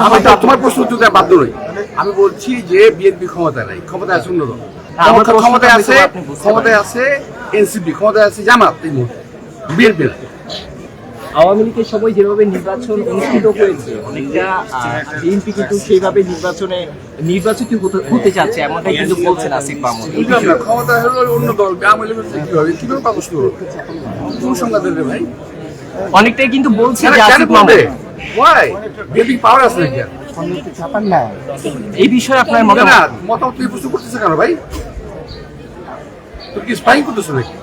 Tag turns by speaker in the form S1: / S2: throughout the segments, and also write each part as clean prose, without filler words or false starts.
S1: আমি তো তোমার প্রশ্ন উত্তর দেওয়া বাধ্য নই। আমি বলছি যে বিএনপি ক্ষমতায় নাই, ক্ষমতায় আছে অন্য দল। ক্ষমতায় আছে এনসিপি, ক্ষমতায় আছে জামাত। এই মুহূর্তে বিএনপি না।
S2: আওয়ামী লীগের সময় যেভাবে নির্বাচন অনুষ্ঠিত হয়েছে, অনেকটা বিএনপি কিন্তু সেইভাবে নির্বাচিত হতে চাচ্ছে, এমনটাই কিন্তু বলছেন আসিফ মাহমুদ।
S1: বুঝলাম না, ক্ষমতা হলো অন্য দল, আওয়ামী লীগ কিভাবে পাবস করবো? কোন সংবাদ দেবে ভাই?
S2: অনেকটাই কিন্তু বলছে যে
S1: কেন
S2: আসিফ
S1: বলবে?
S2: মাহমুদ
S1: Why? বিএনপি পাওয়ার আছে নাকি আর?
S2: এই বিষয়ে আপনার
S1: না,
S2: মতামত।
S1: মতামত তুই প্রশ্ন করতেছে কেন ভাই? তুমি কি স্পাইং করতেছো নাকি?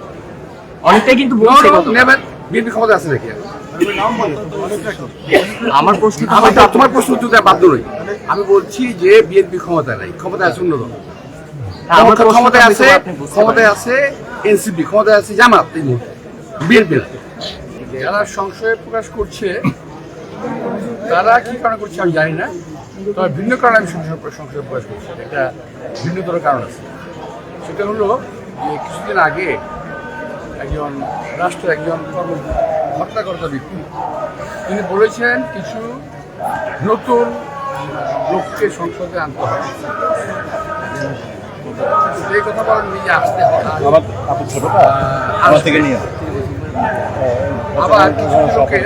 S2: অনেকটাই কিন্তু বলছে
S1: বিএনপি ক্ষমতা আছে নাকি আর?
S2: আমার প্রশ্ন
S1: আমি তো তোমার প্রশ্ন উত্তর দেওয়া বাধ্য নই। আমি বলছি যে বিএনপি ক্ষমতায় নাই, ক্ষমতায় আছে অন্য দল। ক্ষমতায় আছে এনসিপি, ক্ষমতায় আছে জামাত। এই মুহূর্তে বিএনপি না। যারা সংশয় প্রকাশ করছে তারা কি কারণে করছে আমি জানি না, তবে ভিন্ন কারণে আমি সংশয় প্রকাশ করছি। এটা ভিন্নতর কারণ আছে। সেটা হলো যে কিছুদিন আগে রাষ্ট্রের একজন হত্যাকর্তা ব্যক্তি তিনি বলেছেন কিছু নতুন লোককে সংসদে আনতে হবে। এই কথা বলেন নিজে আসতে হবে। আবার কিছু লোকের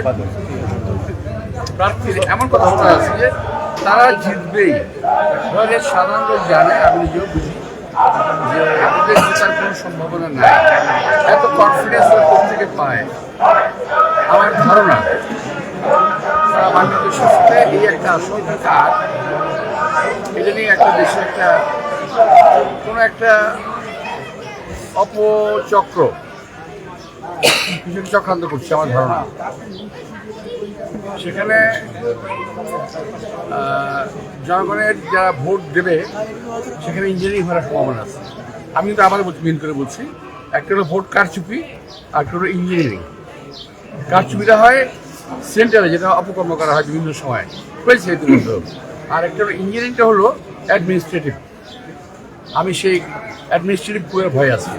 S1: প্রার্থীর এমন কথা শোনা যাচ্ছে যে তারা জিতবেই। সাধারণ লোক জানে, আমি নিজেও বুঝি যে এদের জেতার কোনো সম্ভাবনা নাই। এত কনফিডেন্স থেকে পায় আমার ধারণা সারা বাংলাদেশের সাথে এই একটা আশঙ্কার, এটা নিয়ে একটা দেশে কোনো একটা অপচক্র কিছু চক্রান্ত করছে আমার ধারণা। সেখানে জনগণের যারা ভোট দেবে সেখানে ইঞ্জিনিয়ারিং হওয়ার সম্ভাবনা আছে। আমি কিন্তু আবার মেন করে বলছি, একটা হলো ভোট কারচুপি, আর একটা হলো ইঞ্জিনিয়ারিং। কারচুপিটা হয় সেন্টারে, যেটা অপকর্ম করা হয় বিভিন্ন সময় হয়েছে ইতিমধ্যে। আর একটা হলো ইঞ্জিনিয়ারিংটা হলো অ্যাডমিনিস্ট্রেটিভ। আমি সেই অ্যাডমিনিস্ট্রেটিভ ভয় আছে,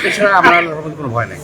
S1: এছাড়া আমার কোনো ভয় নেই।